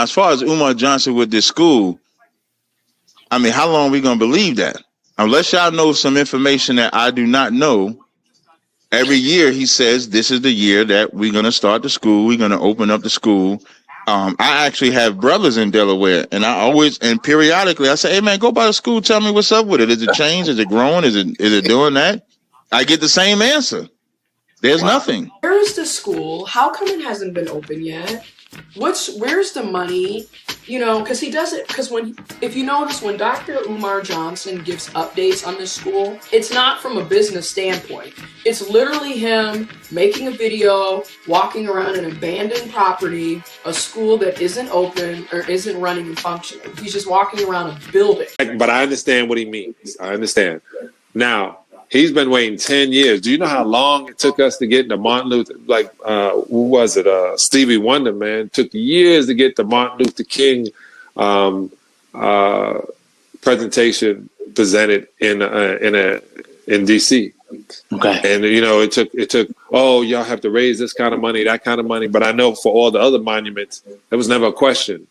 as far as Umar Johnson with this school, I mean, how long are we going to believe that? Unless y'all know some information that I do not know. Every year he says this is the year that we're going to start the school. We're going to open up the school. I actually have brothers in Delaware, and periodically I say, hey, man, go by the school. Tell me what's up with it. Is it changed? Is it growing? Is it doing that? I get the same answer. There's nothing. Where is the school? How come it hasn't been open yet? Where's the money? You know, because he does it, if you notice, when Dr. Umar Johnson gives updates on this school, it's not from a business standpoint. It's literally him making a video, walking around an abandoned property, a school that isn't open or isn't running and functioning. He's just walking around a building. But I understand what he means. I understand. Now, he's been waiting 10 years. Do you know how long it took us to get the Martin Luther, who was it? Stevie Wonder, man. It took years to get the Martin Luther King presentation presented in D.C. Okay. And, you know, it took, oh, y'all have to raise this kind of money, that kind of money. But I know for all the other monuments, there was never a question.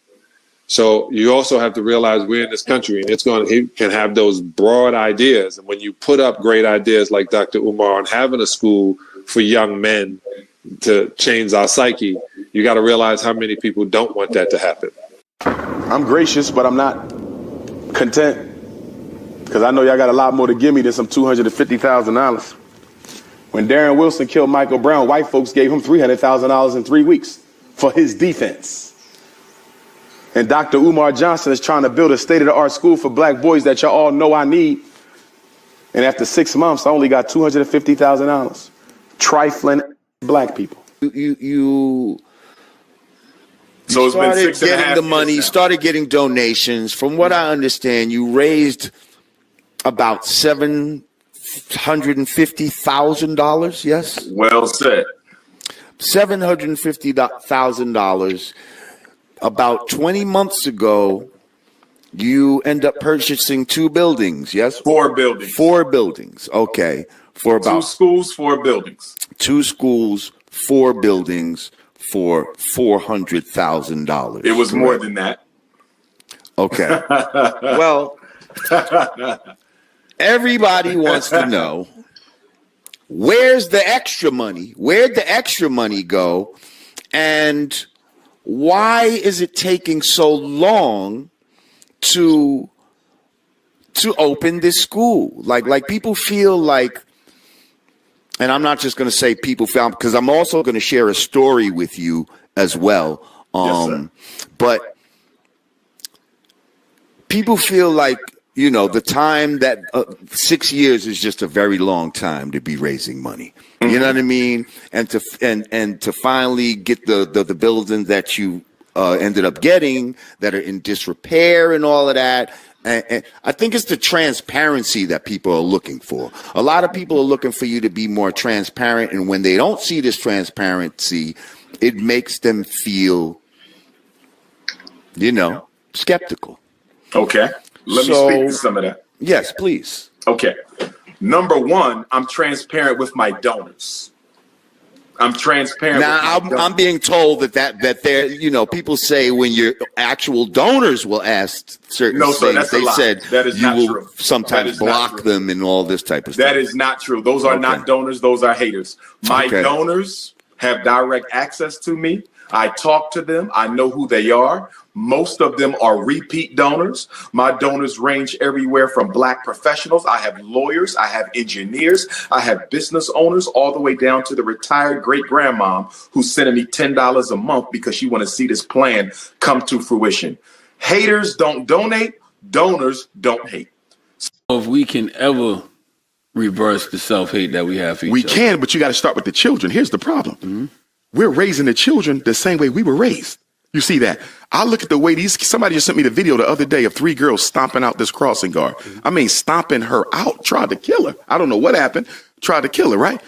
So you also have to realize we're in this country, and he can have those broad ideas. And when you put up great ideas like Dr. Umar on having a school for young men to change our psyche, you got to realize how many people don't want that to happen. I'm gracious, but I'm not content, because I know y'all got a lot more to give me than some $250,000. When Darren Wilson killed Michael Brown, white folks gave him $300,000 in 3 weeks for his defense. And Dr. Umar Johnson is trying to build a state-of-the-art school for black boys that y'all all know I need. And after 6 months, I only got $250,000. Trifling black people. You So it's been 6.5 getting the money, started getting donations. From what I understand, you raised about $750,000, yes? Well said. $750,000. About 20 months ago, you end up purchasing 2 buildings, yes? 4 buildings. 4 buildings, okay. For about 2 schools, 4 buildings. 2 schools, 4 buildings for $400,000. It was more than that. Okay. Well, everybody wants to know, where's the extra money? Where'd the extra money go? And why is it taking so long to open this school? Like people feel like, and I'm not just going to say people feel, because I'm also going to share a story with you as well. Yes, but people feel like, you know, the time that 6 years is just a very long time to be raising money. You know what I mean? And to finally get the buildings that you ended up getting that are in disrepair and all of that. And I think it's the transparency that people are looking for. A lot of people are looking for you to be more transparent. And when they don't see this transparency, it makes them feel, you know, skeptical. Okay. Let me speak to some of that. Yes, please. Okay. Number one, I'm transparent with my donors. I'm transparent. Now, I'm being told that they're, you know, people say when your actual donors will ask certain things, they said that is you not will true. sometimes block them and all this type of stuff. That is not true. Those are not donors. Those are haters. My donors have direct access to me. I talk to them. I know who they are. Most of them are repeat donors. My donors range everywhere from black professionals. I have lawyers. I have engineers. I have business owners, all the way down to the retired great grandmom who's sending me $10 a month because she want to see this plan come to fruition. Haters don't donate. Donors don't hate. If we can ever reverse the self-hate that we have for each other. We can, but you got to start with the children. Here's the problem. We're raising the children the same way we were raised. You see that? I look at the way somebody just sent me the video the other day of 3 girls stomping out this crossing guard. I mean, stomping her out, tried to kill her. I don't know what happened, tried to kill her, right?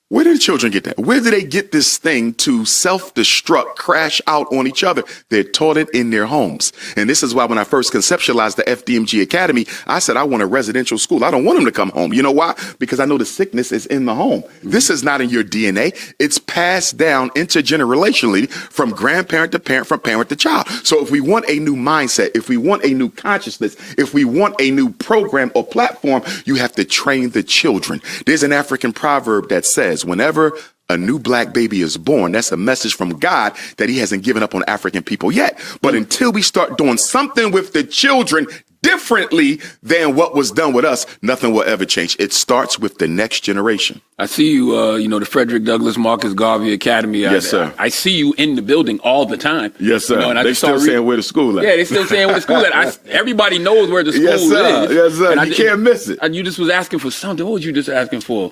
Where did the children get that? Where did they get this thing to self-destruct, crash out on each other? They're taught it in their homes. And this is why when I first conceptualized the FDMG Academy, I said I want a residential school. I don't want them to come home. You know why? Because I know the sickness is in the home. This is not in your DNA. It's passed down intergenerationally from grandparent to parent, from parent to child. So if we want a new mindset, if we want a new consciousness, if we want a new program or platform, you have to train the children. There's an African proverb that says, whenever a new black baby is born, that's a message from God that he hasn't given up on African people yet. But until we start doing something with the children differently than what was done with us, nothing will ever change. It starts with the next generation. I see you, the Frederick Douglass Marcus Garvey Academy. Yes, sir. I see you in the building all the time. Yes, sir. And they still saying where the school at. Yeah, they still saying where the school at. Everybody knows where the school yes, sir. is. Yes, sir. And you can't miss it. You just was asking for something. What was you just asking for?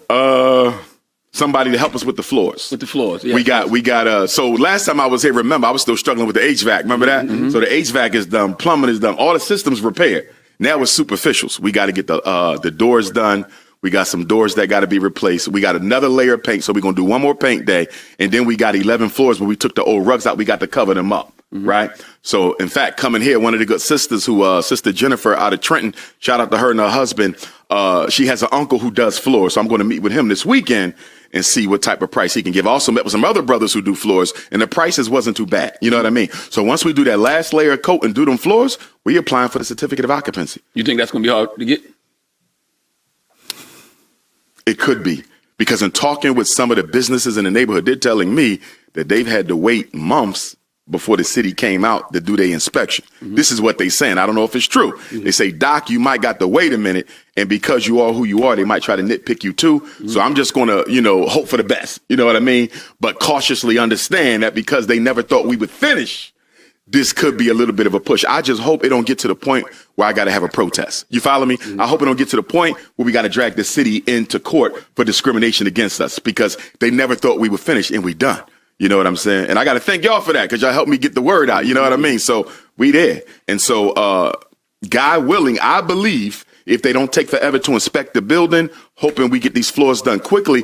Somebody to help us with the floors. With the floors, yeah. We got, so last time I was here, remember, I was still struggling with the HVAC. Remember that? Mm-hmm. So the HVAC is done, plumbing is done, all the systems repaired. Now it's superficials. We got to get the doors done. We got some doors that got to be replaced. We got another layer of paint. So we're going to do one more paint day. And then we got 11 floors where we took the old rugs out. We got to cover them up. Mm-hmm. Right. So, in fact, coming here, one of the good sisters Sister Jennifer out of Trenton, shout out to her and her husband. She has an uncle who does floors. So I'm going to meet with him this weekend and see what type of price he can give. I also met with some other brothers who do floors, and the prices wasn't too bad. You know what I mean? So once we do that last layer of coat and do them floors, we applying for the certificate of occupancy. You think that's going to be hard to get? It could be. Because in talking with some of the businesses in the neighborhood, they're telling me that they've had to wait months before the city came out to do their inspection. Mm-hmm. This is what they saying. I don't know if it's true. Mm-hmm. They say, Doc, you might got to wait a minute. And because you are who you are, they might try to nitpick you too. Mm-hmm. So I'm just going to, hope for the best. You know what I mean? But cautiously understand that because they never thought we would finish, this could be a little bit of a push. I just hope it don't get to the point where I got to have a protest. You follow me? Mm-hmm. I hope it don't get to the point where we got to drag the city into court for discrimination against us because they never thought we would finish and we done. You know what I'm saying? And I got to thank y'all for that because y'all helped me get the word out. You know what I mean? So we there. And so God willing, I believe if they don't take forever to inspect the building, hoping we get these floors done quickly,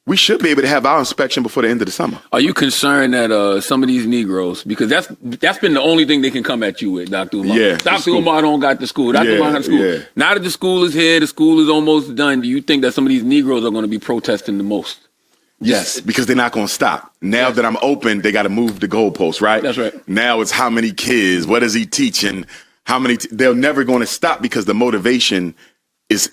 we should be able to have our inspection before the end of the summer. Are you concerned that some of these Negroes, because that's been the only thing they can come at you with, Dr. Umar. Yeah, Dr. Umar don't got the school. Dr. Umar got the school. Yeah. Now that the school is here, the school is almost done, do you think that some of these Negroes are going to be protesting the most? Yes, because they're not going to stop. Now that I'm open, they got to move the goalposts, right? That's right. Now it's how many kids, what is he teaching, how many, they're never going to stop because the motivation is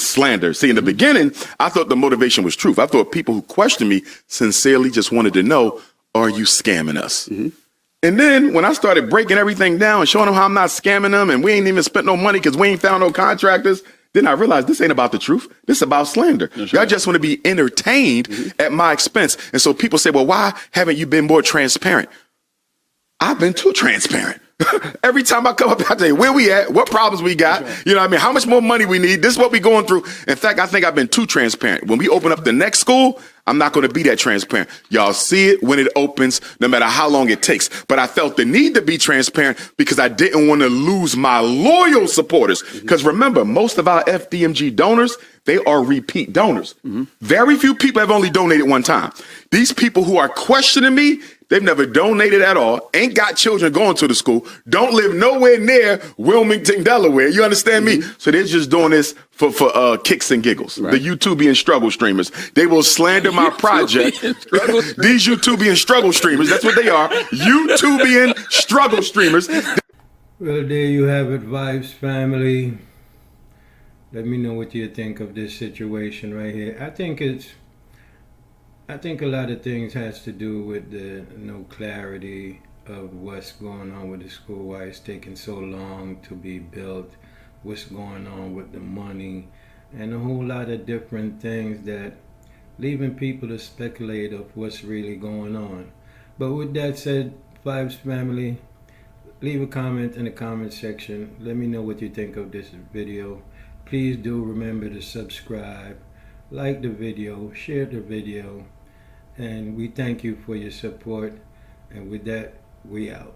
slander. See, in the beginning, I thought the motivation was truth. I thought people who questioned me sincerely just wanted to know, are you scamming us? Mm-hmm. And then when I started breaking everything down and showing them how I'm not scamming them and we ain't even spent no money because we ain't found no contractors, then I realized this ain't about the truth. This is about slander. That's Y'all right. just want to be entertained at my expense. And so people say, well, why haven't you been more transparent? I've been too transparent. Every time I come up, I tell you where we at, what problems we got, right. You know what I mean? How much more money we need. This is what we going through. In fact, I think I've been too transparent. When we open up the next school, I'm not going to be that transparent. Y'all see it when it opens, no matter how long it takes. But I felt the need to be transparent because I didn't want to lose my loyal supporters. Because remember, most of our FDMG donors, they are repeat donors. Mm-hmm. Very few people have only donated one time. These people who are questioning me, they've never donated at all, ain't got children going to the school, don't live nowhere near Wilmington, Delaware. You understand me? So they're just doing this for kicks and giggles. Right. The YouTubian struggle streamers. They will slander my project. These YouTubian struggle streamers, that's what they are. YouTubian struggle streamers. Well, there you have it, Vibes family. Let me know what you think of this situation right here. I think a lot of things has to do with the no clarity of what's going on with the school, why it's taking so long to be built, what's going on with the money, and a whole lot of different things that leaving people to speculate of what's really going on. But with that said, Vibes family, leave a comment in the comment section. Let me know what you think of this video. Please do remember to subscribe, like the video, share the video, and we thank you for your support. And with that, we out.